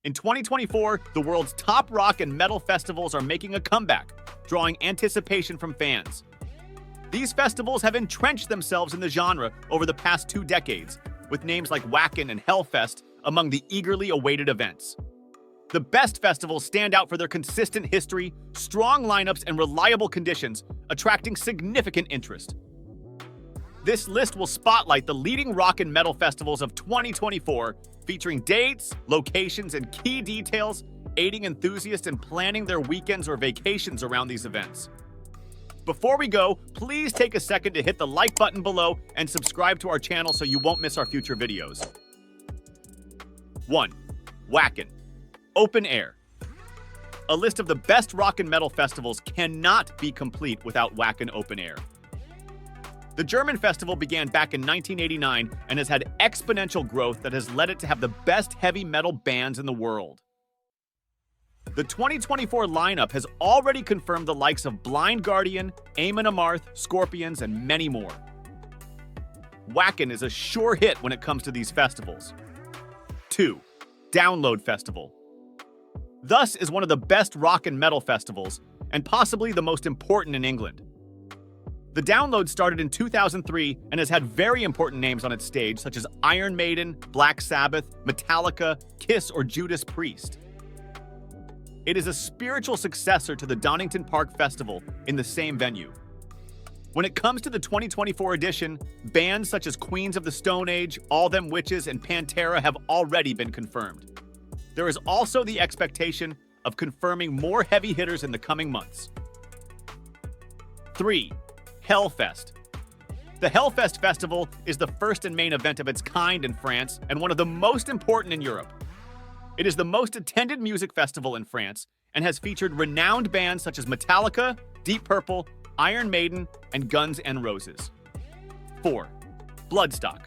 In 2024, the world's top rock and metal festivals are making a comeback, drawing anticipation from fans. These festivals have entrenched themselves in the genre over the past 2 decades, with names like Wacken and Hellfest among the eagerly awaited events. The best festivals stand out for their consistent history, strong lineups, and reliable conditions, attracting significant interest. This list will spotlight the leading rock and metal festivals of 2024, featuring dates, locations, and key details, aiding enthusiasts in planning their weekends or vacations around these events. Before we go, please take a second to hit the like button below and subscribe to our channel so you won't miss our future videos. 1. Wacken. Open Air. A list of the best rock and metal festivals cannot be complete without Wacken Open Air. The German festival began back in 1989 and has had exponential growth that has led it to have the best heavy metal bands in the world. The 2024 lineup has already confirmed the likes of Blind Guardian, Amon Amarth, Scorpions, and many more. Wacken is a sure hit when it comes to these festivals. 2. Download Festival. Thus is one of the best rock and metal festivals, and possibly the most important in England. The Download started in 2003 and has had very important names on its stage such as Iron Maiden, Black Sabbath, Metallica, Kiss, or Judas Priest. It is a spiritual successor to the Donington Park Festival in the same venue. When it comes to the 2024 edition, bands such as Queens of the Stone Age, All Them Witches, and Pantera have already been confirmed. There is also the expectation of confirming more heavy hitters in the coming months. 3. Hellfest. The Hellfest Festival is the first and main event of its kind in France and one of the most important in Europe. It is the most attended music festival in France and has featured renowned bands such as Metallica, Deep Purple, Iron Maiden, and Guns N' Roses. 4. Bloodstock.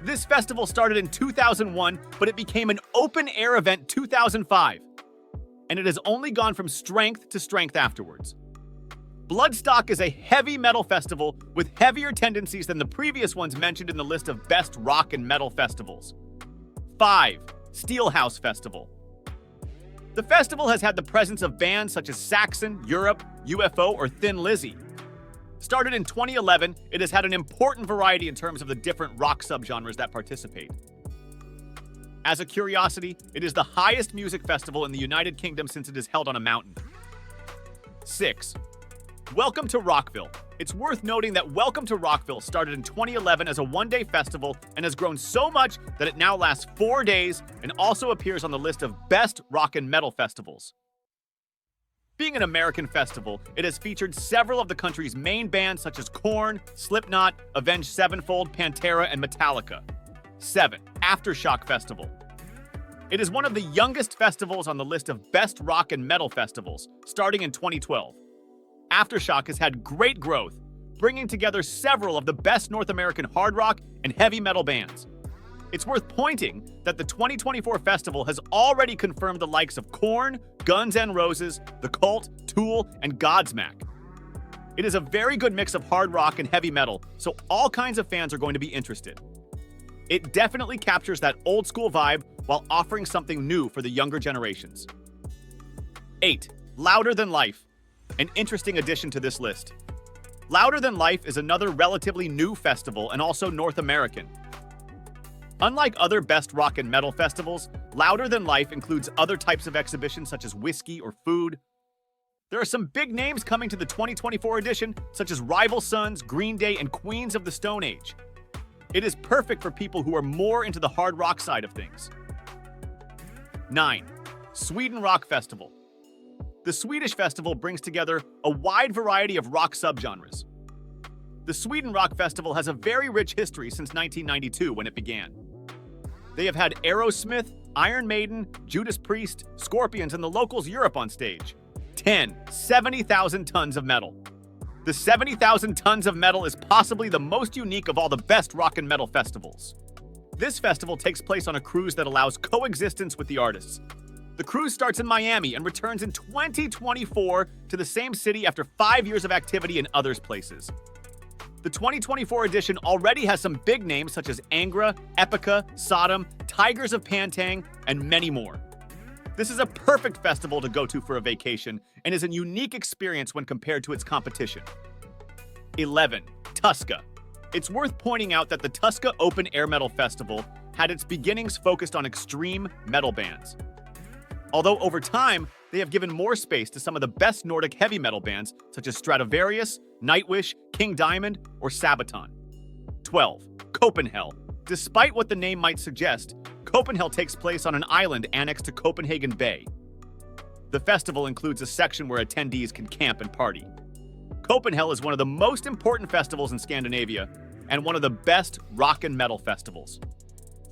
This festival started in 2001, but it became an open-air event 2005, and it has only gone from strength to strength afterwards. Bloodstock is a heavy metal festival with heavier tendencies than the previous ones mentioned in the list of best rock and metal festivals. 5. Steelhouse Festival. The festival has had the presence of bands such as Saxon, Europe, UFO, or Thin Lizzy. Started in 2011, it has had an important variety in terms of the different rock subgenres that participate. As a curiosity, it is the highest music festival in the United Kingdom since it is held on a mountain. 6. Welcome to Rockville. It's worth noting that Welcome to Rockville started in 2011 as a one-day festival and has grown so much that it now lasts 4 days and also appears on the list of best rock and metal festivals. Being an American festival, it has featured several of the country's main bands such as Korn, Slipknot, Avenged Sevenfold, Pantera, and Metallica. 7. Aftershock Festival. It is one of the youngest festivals on the list of best rock and metal festivals, starting in 2012. Aftershock has had great growth, bringing together several of the best North American hard rock and heavy metal bands. It's worth pointing that the 2024 festival has already confirmed the likes of Korn, Guns N' Roses, The Cult, Tool, and Godsmack. It is a very good mix of hard rock and heavy metal, so all kinds of fans are going to be interested. It definitely captures that old school vibe while offering something new for the younger generations. 8. Louder Than Life. An interesting addition to this list. Louder Than Life is another relatively new festival and also North American. Unlike other best rock and metal festivals, Louder Than Life includes other types of exhibitions such as whiskey or food. There are some big names coming to the 2024 edition, such as Rival Sons, Green Day, and Queens of the Stone Age. It is perfect for people who are more into the hard rock side of things. 9. Sweden Rock Festival. The Swedish festival brings together a wide variety of rock subgenres. The Sweden Rock Festival has a very rich history since 1992 when it began. They have had Aerosmith, Iron Maiden, Judas Priest, Scorpions, and the locals Europe on stage. 10. 70,000 tons of metal. The 70,000 tons of metal is possibly the most unique of all the best rock and metal festivals. This festival takes place on a cruise that allows coexistence with the artists. The cruise starts in Miami and returns in 2024 to the same city after 5 years of activity in other places. The 2024 edition already has some big names such as Angra, Epica, Sodom, Tigers of Pantang, and many more. This is a perfect festival to go to for a vacation and is a unique experience when compared to its competition. 11. Tuska. It's worth pointing out that the Tuska Open Air Metal Festival had its beginnings focused on extreme metal bands. Although over time, they have given more space to some of the best Nordic heavy metal bands such as Stratovarius, Nightwish, King Diamond, or Sabaton. 12. Copenhagen. Despite what the name might suggest, Copenhagen takes place on an island annexed to Copenhagen Bay. The festival includes a section where attendees can camp and party. Copenhagen is one of the most important festivals in Scandinavia and one of the best rock and metal festivals.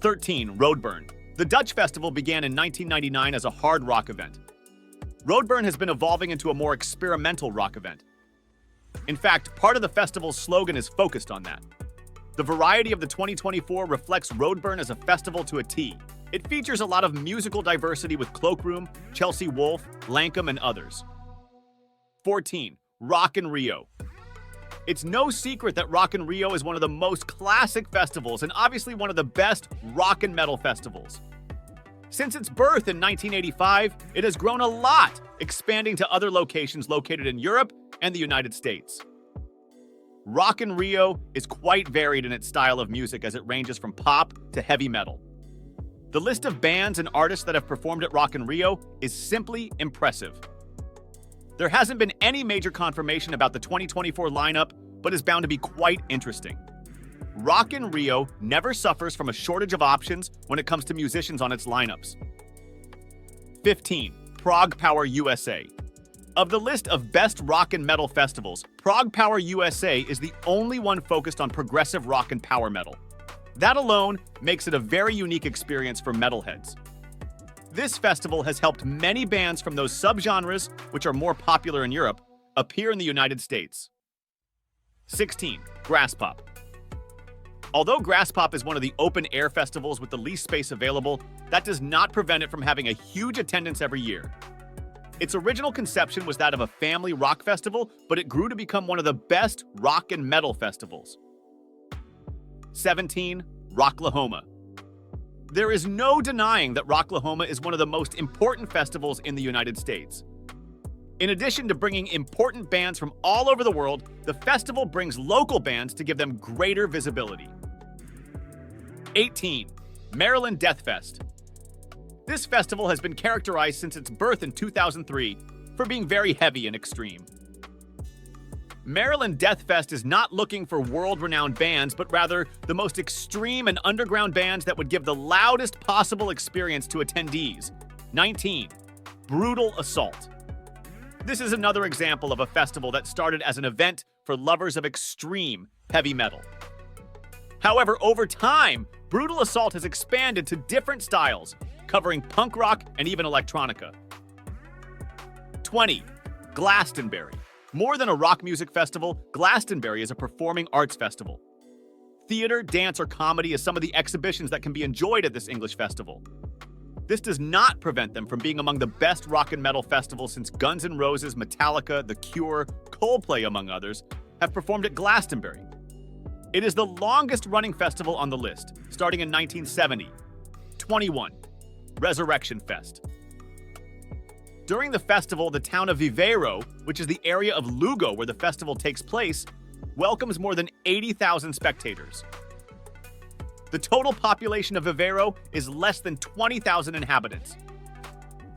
13. Roadburn. The Dutch festival began in 1999 as a hard rock event. Roadburn has been evolving into a more experimental rock event. In fact, part of the festival's slogan is focused on that. The variety of the 2024 reflects Roadburn as a festival to a T. It features a lot of musical diversity with Cloakroom, Chelsea Wolfe, Lankum, and others. 14. Rock in Rio. It's no secret that Rock in Rio is one of the most classic festivals and obviously one of the best rock and metal festivals. Since its birth in 1985, it has grown a lot, expanding to other locations located in Europe and the United States. Rock in Rio is quite varied in its style of music as it ranges from pop to heavy metal. The list of bands and artists that have performed at Rock in Rio is simply impressive. There hasn't been any major confirmation about the 2024 lineup, but is bound to be quite interesting. Rock in Rio never suffers from a shortage of options when it comes to musicians on its lineups. 15. Prague Power USA. Of the list of best rock and metal festivals, Prague Power USA is the only one focused on progressive rock and power metal. That alone makes it a very unique experience for metalheads. This festival has helped many bands from those subgenres, which are more popular in Europe, appear in the United States. 16. Graspop. Although Graspop is one of the open-air festivals with the least space available, that does not prevent it from having a huge attendance every year. Its original conception was that of a family rock festival, but it grew to become one of the best rock and metal festivals. 17. Rocklahoma. There is no denying that Rocklahoma is one of the most important festivals in the United States. In addition to bringing important bands from all over the world, the festival brings local bands to give them greater visibility. 18. Maryland Death Fest. This festival has been characterized since its birth in 2003 for being very heavy and extreme. Maryland Death Fest is not looking for world-renowned bands, but rather the most extreme and underground bands that would give the loudest possible experience to attendees. 19. Brutal Assault. This is another example of a festival that started as an event for lovers of extreme heavy metal. However, over time, Brutal Assault has expanded to different styles, covering punk rock and even electronica. 20. Glastonbury. More than a rock music festival, Glastonbury is a performing arts festival. Theater, dance, or comedy is some of the exhibitions that can be enjoyed at this English festival. This does not prevent them from being among the best rock and metal festivals since Guns N' Roses, Metallica, The Cure, Coldplay, among others, have performed at Glastonbury. It is the longest-running festival on the list, starting in 1970. 21. Resurrection Fest. During the festival, the town of Viveiro, which is the area of Lugo where the festival takes place, welcomes more than 80,000 spectators. The total population of Viveiro is less than 20,000 inhabitants.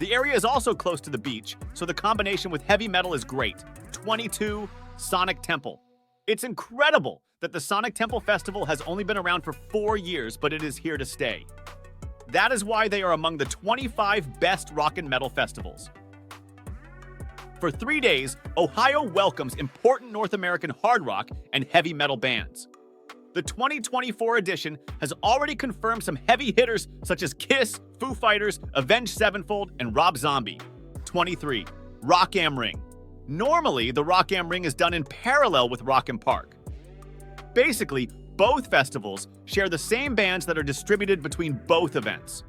The area is also close to the beach, so the combination with heavy metal is great. 22. Sonic Temple. It's incredible that the Sonic Temple Festival has only been around for 4 years, but it is here to stay. That is why they are among the 25 best rock and metal festivals. For 3 days, Ohio welcomes important North American hard rock and heavy metal bands. The 2024 edition has already confirmed some heavy hitters such as Kiss, Foo Fighters, Avenged Sevenfold, and Rob Zombie. 23. Rock am Ring. Normally, the Rock am Ring is done in parallel with Rock am Park. Basically, both festivals share the same bands that are distributed between both events.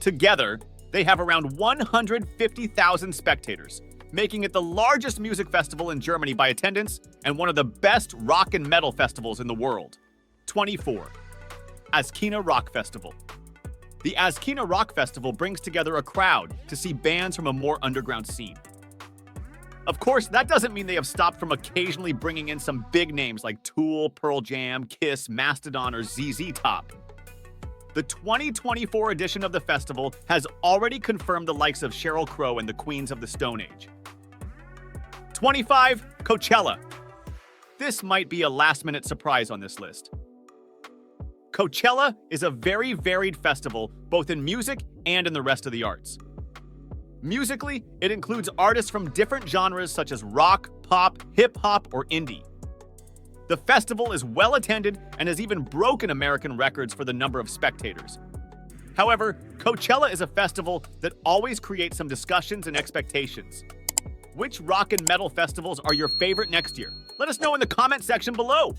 Together, they have around 150,000 spectators, making it the largest music festival in Germany by attendance and one of the best rock and metal festivals in the world. 24. Askina Rock Festival. The Askina Rock Festival brings together a crowd to see bands from a more underground scene. Of course, that doesn't mean they have stopped from occasionally bringing in some big names like Tool, Pearl Jam, Kiss, Mastodon, or ZZ Top. The 2024 edition of the festival has already confirmed the likes of Sheryl Crow and the Queens of the Stone Age. 25. Coachella. This might be a last-minute surprise on this list. Coachella is a very varied festival, both in music and in the rest of the arts. Musically, it includes artists from different genres such as rock, pop, hip-hop, or indie. The festival is well attended and has even broken American records for the number of spectators. However, Coachella is a festival that always creates some discussions and expectations. Which rock and metal festivals are your favorite next year? Let us know in the comment section below.